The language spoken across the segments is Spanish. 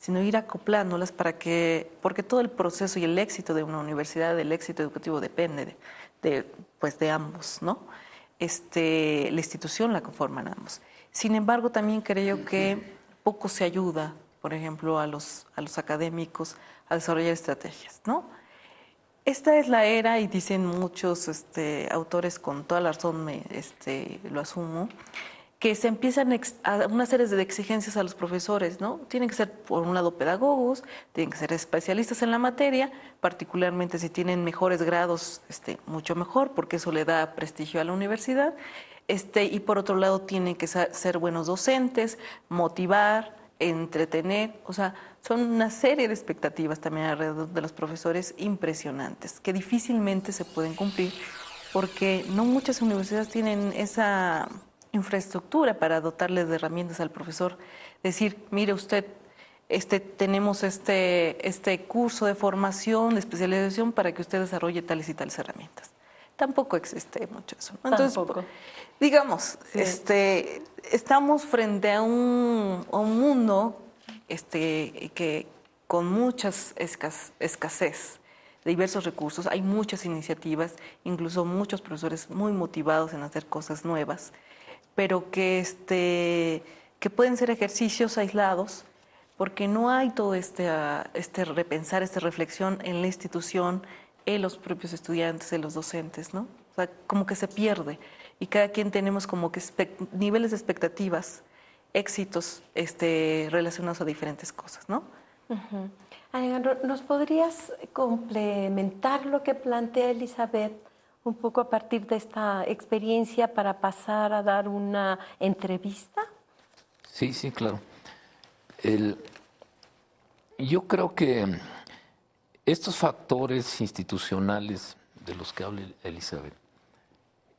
sino ir acoplándolas porque todo el proceso y el éxito de una universidad, el éxito educativo depende de ambos, ¿no? La institución la conforman ambos. Sin embargo, también creo que poco se ayuda, por ejemplo, a los académicos a desarrollar estrategias, ¿no? Esta es la era, y dicen muchos autores con toda la razón, lo asumo, que se empiezan a una serie de exigencias a los profesores, ¿no? Tienen que ser, por un lado, pedagogos, tienen que ser especialistas en la materia, particularmente si tienen mejores grados, mucho mejor, porque eso le da prestigio a la universidad. Y por otro lado, tienen que ser buenos docentes, motivar, entretener, o sea, son una serie de expectativas también alrededor de los profesores impresionantes, que difícilmente se pueden cumplir, porque no muchas universidades tienen esa infraestructura para dotarle de herramientas al profesor. Decir, mire usted, tenemos este curso de formación, de especialización para que usted desarrolle tales y tales herramientas. Tampoco existe mucho eso, ¿no? Entonces, tampoco. Digamos, Sí. Estamos frente a un mundo que con muchas escasez de diversos recursos, hay muchas iniciativas, incluso muchos profesores muy motivados en hacer cosas nuevas, pero que pueden ser ejercicios aislados, porque no hay todo repensar, esta reflexión en la institución, en los propios estudiantes, en los docentes, ¿no? O sea, como que se pierde y cada quien tenemos como que niveles de expectativas, éxitos relacionados a diferentes cosas, ¿no? Uh-huh. Alejandro, ¿nos podrías complementar lo que plantea Elizabeth un poco a partir de esta experiencia para pasar a dar una entrevista? Sí, sí, claro. Yo creo que estos factores institucionales de los que habla Elizabeth,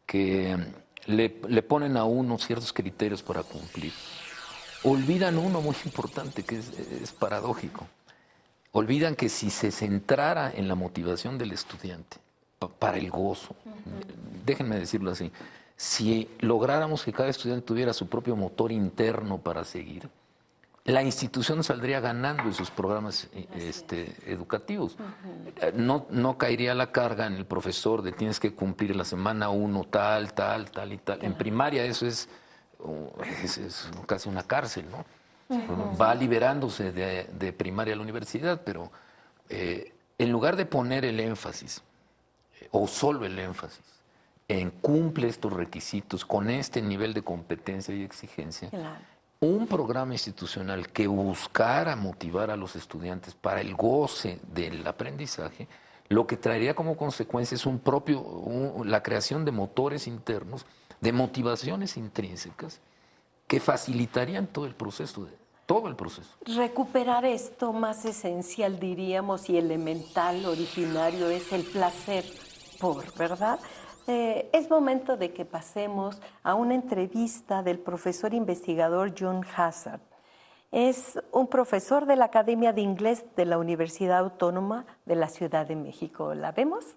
que le ponen a uno ciertos criterios para cumplir, olvidan uno muy importante, que es paradójico. Olvidan que si se centrara en la motivación del estudiante para el gozo, déjenme decirlo así, si lográramos que cada estudiante tuviera su propio motor interno para seguir, la institución saldría ganando en sus programas educativos. No caería la carga en el profesor de tienes que cumplir la semana 1 tal y tal. En primaria eso es casi una cárcel, ¿no? Va liberándose de primaria a la universidad, pero en lugar de poner el énfasis, o solo el énfasis, en cumple estos requisitos con este nivel de competencia y exigencia, Claro. Un programa institucional que buscara motivar a los estudiantes para el goce del aprendizaje, lo que traería como consecuencia es la creación de motores internos, de motivaciones intrínsecas, que facilitarían todo el proceso. Recuperar esto más esencial, diríamos, y elemental, originario, es el placer ¿verdad? Es momento de que pasemos a una entrevista del profesor investigador John Hazard. Es un profesor de la Academia de Inglés de la Universidad Autónoma de la Ciudad de México. ¿La vemos?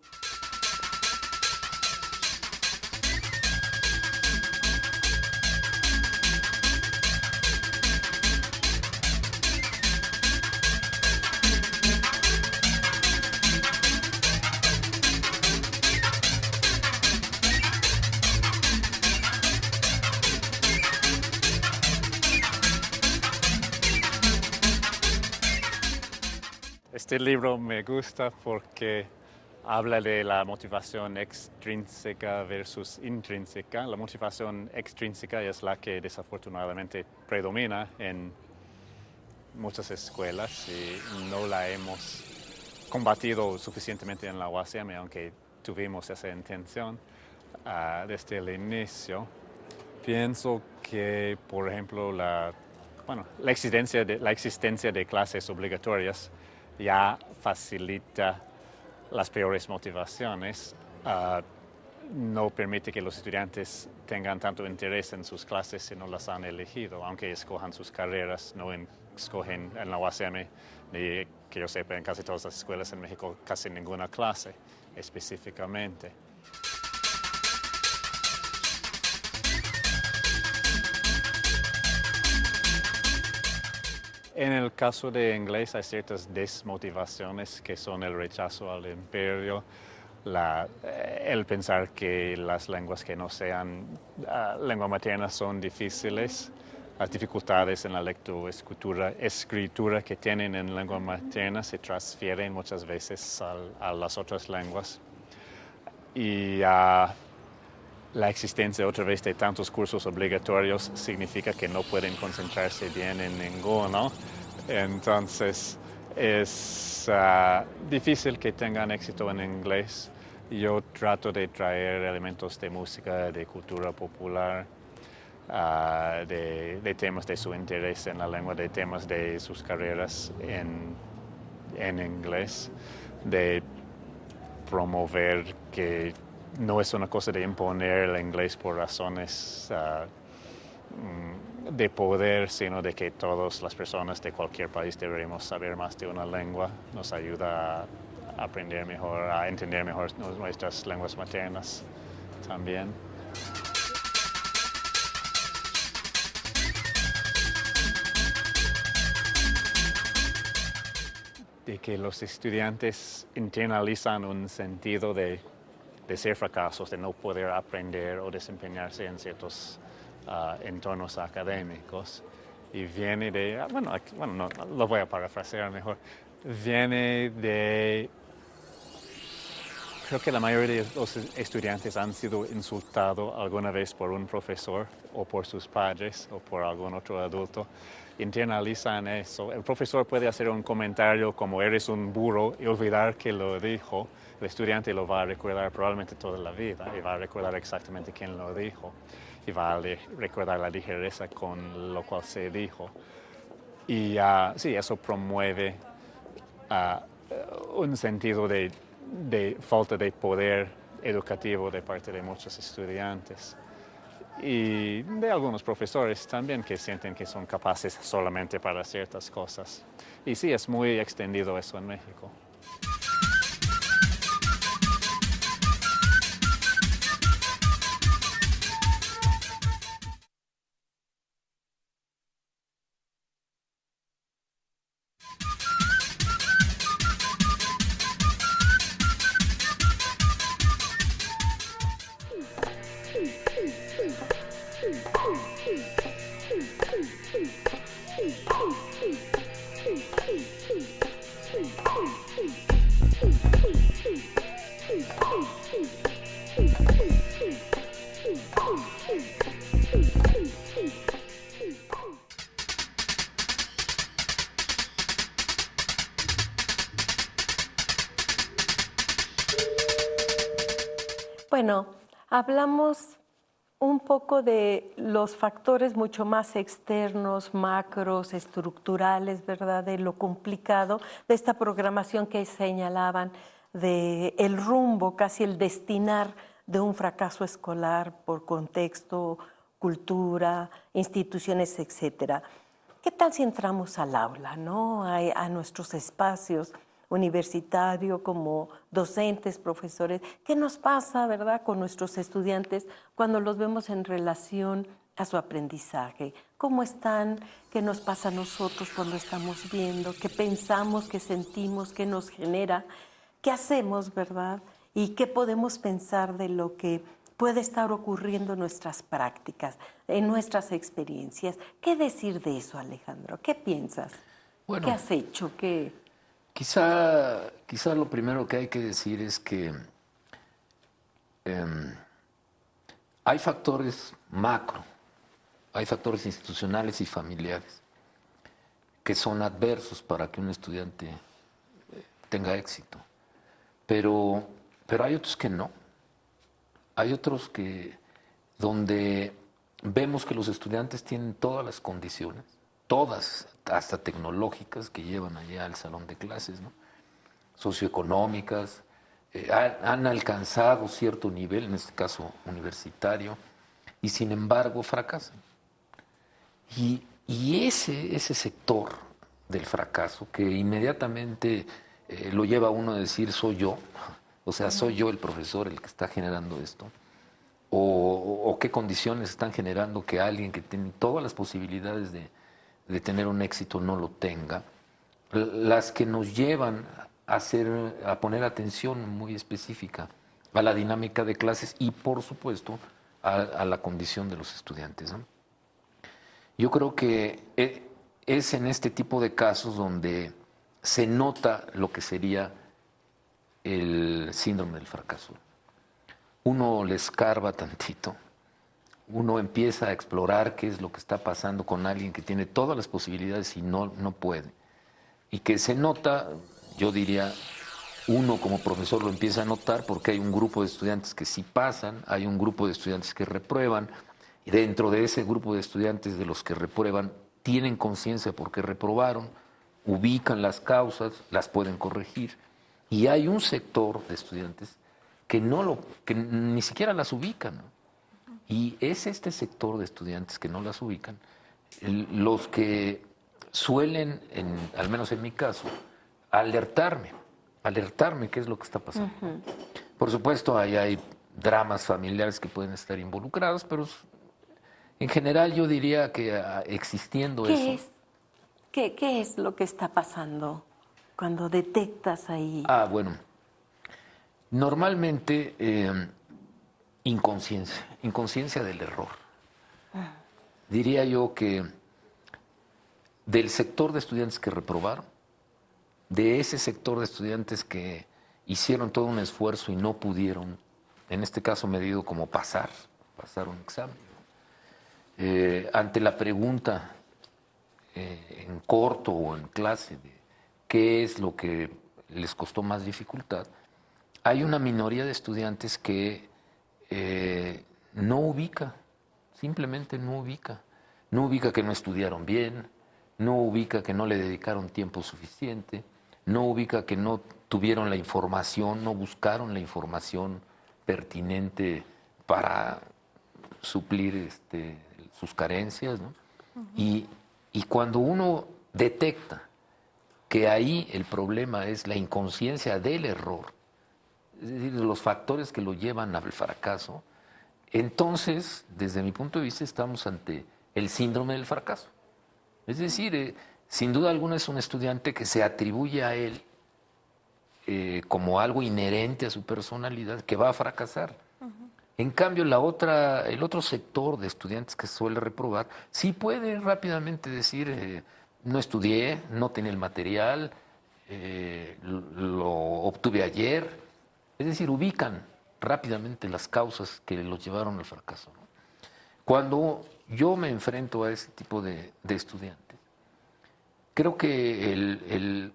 Este libro me gusta porque habla de la motivación extrínseca versus intrínseca. La motivación extrínseca es la que desafortunadamente predomina en muchas escuelas y no la hemos combatido suficientemente en la UACM, aunque tuvimos esa intención desde el inicio. Pienso que, por ejemplo, la existencia de clases obligatorias ya facilita las peores motivaciones, no permite que los estudiantes tengan tanto interés en sus clases si no las han elegido, aunque escojan sus carreras, no escogen en la UACM, ni que yo sepa en casi todas las escuelas en México, casi ninguna clase específicamente. En el caso de inglés hay ciertas desmotivaciones que son el rechazo al imperio, el pensar que las lenguas que no sean lengua materna son difíciles, las dificultades en la lectura, escritura que tienen en lengua materna se transfieren muchas veces a las otras lenguas. Y la existencia otra vez de tantos cursos obligatorios significa que no pueden concentrarse bien en ninguno. Entonces es difícil que tengan éxito en inglés. Yo trato de traer elementos de música, de cultura popular, de temas de su interés en la lengua, de temas de sus carreras en inglés, de promover que no es una cosa de imponer el inglés por razones de poder, sino de que todas las personas de cualquier país deberíamos saber más de una lengua. Nos ayuda a aprender mejor, a entender mejor nuestras lenguas maternas también. De que los estudiantes internalizan un sentido de ser fracasos, de no poder aprender o desempeñarse en ciertos entornos académicos. Y viene de, no, lo voy a parafrasear mejor, viene de, creo que la mayoría de los estudiantes han sido insultados alguna vez por un profesor o por sus padres o por algún otro adulto. Internalizan eso. El profesor puede hacer un comentario como eres un burro y olvidar que lo dijo. El estudiante lo va a recordar probablemente toda la vida y va a recordar exactamente quién lo dijo y va a recordar la ligereza con lo cual se dijo. Y sí, eso promueve un sentido de falta de poder educativo de parte de muchos estudiantes. Y de algunos profesores también que sienten que son capaces solamente para ciertas cosas. Y sí, es muy extendido eso en México. Bueno, hablamos un poco de los factores mucho más externos, macros, estructurales, ¿verdad? De lo complicado de esta programación que señalaban, de el rumbo, casi el destinar de un fracaso escolar por contexto, cultura, instituciones, etcétera. ¿Qué tal si entramos al aula, ¿no? A nuestros espacios universitario, como docentes, profesores? ¿Qué nos pasa, verdad, con nuestros estudiantes cuando los vemos en relación a su aprendizaje? ¿Cómo están? ¿Qué nos pasa a nosotros cuando estamos viendo? ¿Qué pensamos? ¿Qué sentimos? ¿Qué nos genera? ¿Qué hacemos, verdad? ¿Y qué podemos pensar de lo que puede estar ocurriendo en nuestras prácticas, en nuestras experiencias? ¿Qué decir de eso, Alejandro? ¿Qué piensas? Bueno, ¿Qué has hecho? ¿Qué? Quizá lo primero que hay que decir es que hay factores macro, hay factores institucionales y familiares que son adversos para que un estudiante tenga éxito. Pero hay otros que no. Hay otros donde vemos que los estudiantes tienen todas las condiciones, todas, hasta tecnológicas, que llevan allá al salón de clases, ¿no? Socioeconómicas, han alcanzado cierto nivel, en este caso universitario, y sin embargo fracasan. Y ese sector del fracaso, que inmediatamente lo lleva a uno a decir soy yo, o sea, soy yo el profesor el que está generando esto, o qué condiciones están generando que alguien que tiene todas las posibilidades de de tener un éxito no lo tenga, las que nos llevan a poner atención muy específica a la dinámica de clases y, por supuesto, a la condición de los estudiantes, ¿no? Yo creo que es en este tipo de casos donde se nota lo que sería el síndrome del fracaso. Uno le escarba tantito, uno empieza a explorar qué es lo que está pasando con alguien que tiene todas las posibilidades y no puede. Y que se nota, yo diría, uno como profesor lo empieza a notar porque hay un grupo de estudiantes que sí pasan, hay un grupo de estudiantes que reprueban, y dentro de ese grupo de estudiantes de los que reprueban, tienen conciencia porque reprobaron, ubican las causas, las pueden corregir, y hay un sector de estudiantes que ni siquiera las ubican, ¿no? Y es este sector de estudiantes que no las ubican los que suelen, al menos en mi caso, alertarme qué es lo que está pasando. Por supuesto, ahí hay dramas familiares que pueden estar involucrados, pero en general yo diría que existiendo eso... ¿Qué es lo que está pasando cuando detectas ahí? Bueno, normalmente inconsciencia del error. Diría yo que del sector de estudiantes que reprobaron, de ese sector de estudiantes que hicieron todo un esfuerzo y no pudieron, en este caso medido como pasar un examen. Ante la pregunta en corto o en clase de qué es lo que les costó más dificultad, hay una minoría de estudiantes que no ubica, simplemente no ubica que no estudiaron bien, no ubica que no le dedicaron tiempo suficiente, no ubica que no tuvieron la información, no buscaron la información pertinente para suplir sus carencias, ¿no? Y cuando uno detecta que ahí el problema es la inconsciencia del error, es decir, los factores que lo llevan al fracaso, entonces, desde mi punto de vista, estamos ante el síndrome del fracaso. Es decir, sin duda alguna es un estudiante que se atribuye a él como algo inherente a su personalidad, que va a fracasar. En cambio, el otro sector de estudiantes que suele reprobar, sí puede rápidamente decir, no estudié, no tenía el material, lo obtuve ayer. Es decir, ubican rápidamente las causas que los llevaron al fracaso, ¿no? Cuando yo me enfrento a ese tipo de estudiantes, creo que el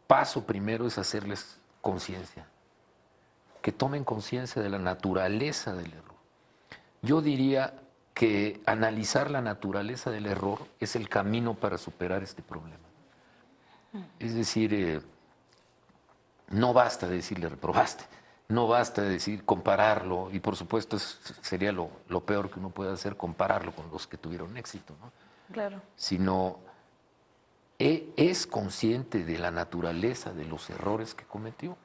paso primero es hacerles conciencia, que tomen conciencia de la naturaleza del error. Yo diría que analizar la naturaleza del error es el camino para superar este problema. Es decir, no basta decirle reprobaste, no basta decir compararlo, y por supuesto sería lo peor que uno puede hacer, compararlo con los que tuvieron éxito, ¿no? Claro. Sino es consciente de la naturaleza de los errores que cometió.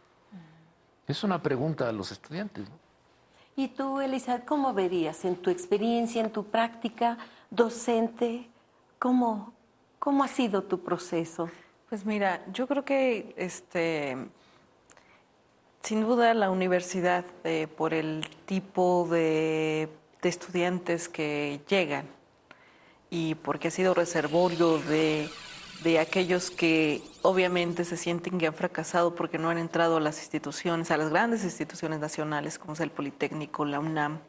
Es una pregunta a los estudiantes, ¿no? Y tú, Elizabeth, ¿cómo verías en tu experiencia, en tu práctica docente, cómo ha sido tu proceso? Pues mira, yo creo que sin duda la universidad, por el tipo de estudiantes que llegan y porque ha sido reservorio de aquellos que obviamente se sienten que han fracasado porque no han entrado a las instituciones, a las grandes instituciones nacionales como es el Politécnico, la UNAM,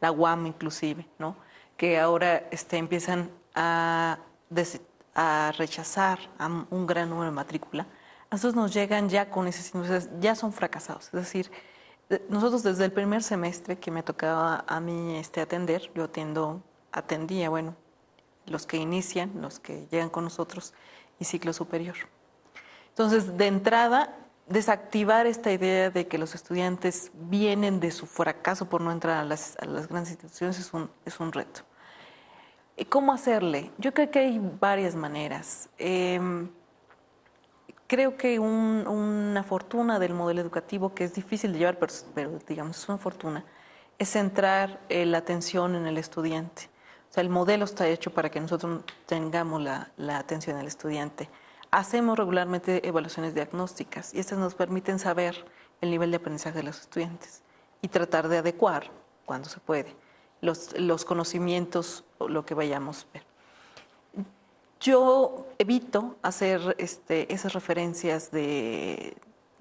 la UAM inclusive, ¿no? Que ahora empiezan a rechazar a un gran número de matrícula. A nosotros nos llegan ya con esas, ya son fracasados. Es decir, nosotros desde el primer semestre que me tocaba a mí atender, yo atendía, bueno, los que inician, los que llegan con nosotros y ciclo superior. Entonces, de entrada, desactivar esta idea de que los estudiantes vienen de su fracaso por no entrar a las grandes instituciones es un reto. ¿Cómo hacerle? Yo creo que hay varias maneras. Creo que una fortuna del modelo educativo, que es difícil de llevar, pero digamos es una fortuna, es centrar la atención en el estudiante. O sea, el modelo está hecho para que nosotros tengamos la atención al estudiante. Hacemos regularmente evaluaciones diagnósticas y estas nos permiten saber el nivel de aprendizaje de los estudiantes y tratar de adecuar, cuando se puede, los conocimientos o lo que vayamos a ver. Yo evito hacer esas referencias de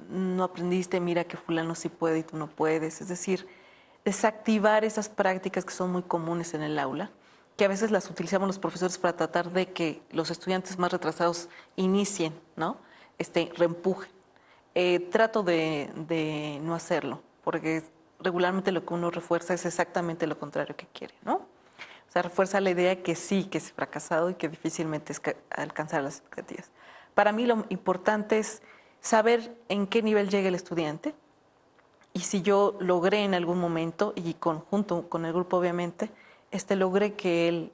no aprendiste, mira que fulano sí puede y tú no puedes. Es decir, desactivar esas prácticas que son muy comunes en el aula, que a veces las utilizamos los profesores para tratar de que los estudiantes más retrasados inicien, ¿no? Reempujen. Trato de no hacerlo, porque regularmente lo que uno refuerza es exactamente lo contrario que quiere, ¿no? O sea, refuerza la idea que sí, que es fracasado y que difícilmente es alcanzar las expectativas. Para mí lo importante es saber en qué nivel llega el estudiante y si yo logré en algún momento, y junto con el grupo obviamente, logré que él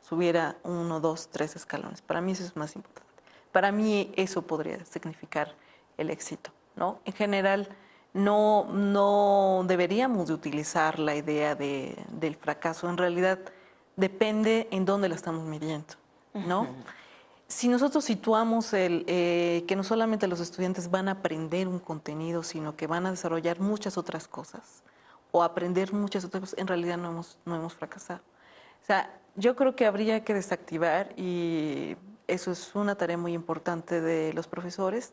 subiera 1, 2, 3 escalones. Para mí eso es más importante. Para mí eso podría significar el éxito, ¿no? En general, no deberíamos de utilizar la idea del fracaso. En realidad, depende en dónde la estamos midiendo, ¿no? Si nosotros situamos que no solamente los estudiantes van a aprender un contenido, sino que van a desarrollar muchas otras cosas o aprender muchas otras cosas, en realidad no hemos fracasado. O sea, yo creo que habría que desactivar, y eso es una tarea muy importante de los profesores,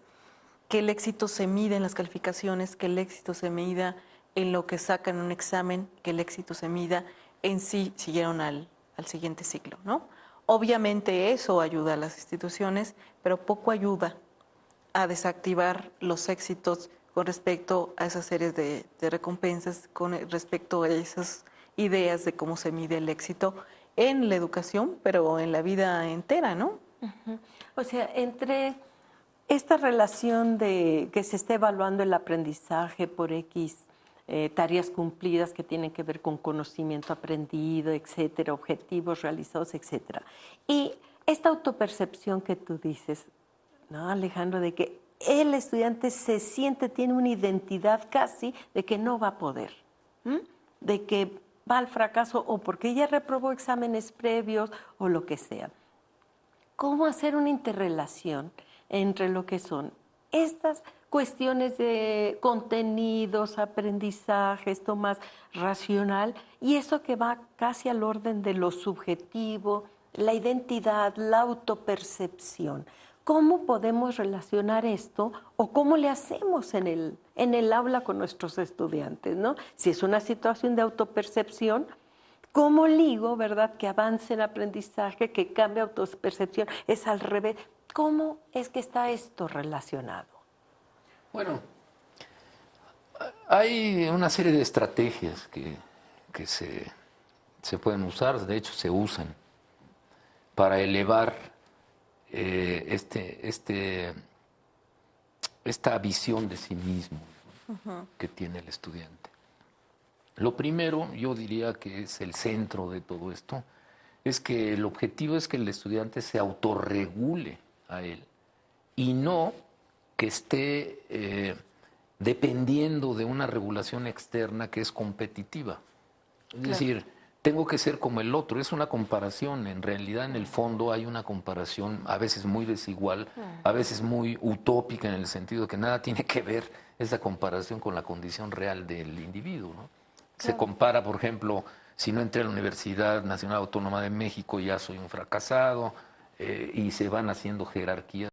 que el éxito se mide en las calificaciones, que el éxito se mida en lo que sacan en un examen, que el éxito se mida en si siguieron al siguiente ciclo, ¿no? Obviamente eso ayuda a las instituciones, pero poco ayuda a desactivar los éxitos con respecto a esas series de recompensas, con respecto a esas ideas de cómo se mide el éxito en la educación, pero en la vida entera, ¿no? O sea, entre esta relación de que se esté evaluando el aprendizaje por X tareas cumplidas que tienen que ver con conocimiento aprendido, etcétera, objetivos realizados, etcétera. Y esta autopercepción que tú dices, ¿no, Alejandro? De que el estudiante se siente, tiene una identidad casi de que no va a poder, de que va al fracaso o porque ya reprobó exámenes previos o lo que sea. ¿Cómo hacer una interrelación entre lo que son estas cuestiones de contenidos, aprendizaje, esto más racional, y eso que va casi al orden de lo subjetivo, la identidad, la autopercepción? ¿Cómo podemos relacionar esto o cómo le hacemos en el aula con nuestros estudiantes, ¿no? Si es una situación de autopercepción, ¿cómo ligo, verdad, que avance el aprendizaje, que cambie autopercepción? Es al revés. ¿Cómo es que está esto relacionado? Bueno, hay una serie de estrategias que se pueden usar, de hecho se usan, para elevar esta visión de sí mismo que tiene el estudiante. Lo primero, yo diría que es el centro de todo esto, es que el objetivo es que el estudiante se autorregule a él y no que esté dependiendo de una regulación externa que es competitiva. Es decir, tengo que ser como el otro. Es una comparación. En realidad, en el fondo, hay una comparación a veces muy desigual, a veces muy utópica, en el sentido de que nada tiene que ver esa comparación con la condición real del individuo, ¿no? Se compara, por ejemplo, si no entré a la Universidad Nacional Autónoma de México, ya soy un fracasado, y se van haciendo jerarquías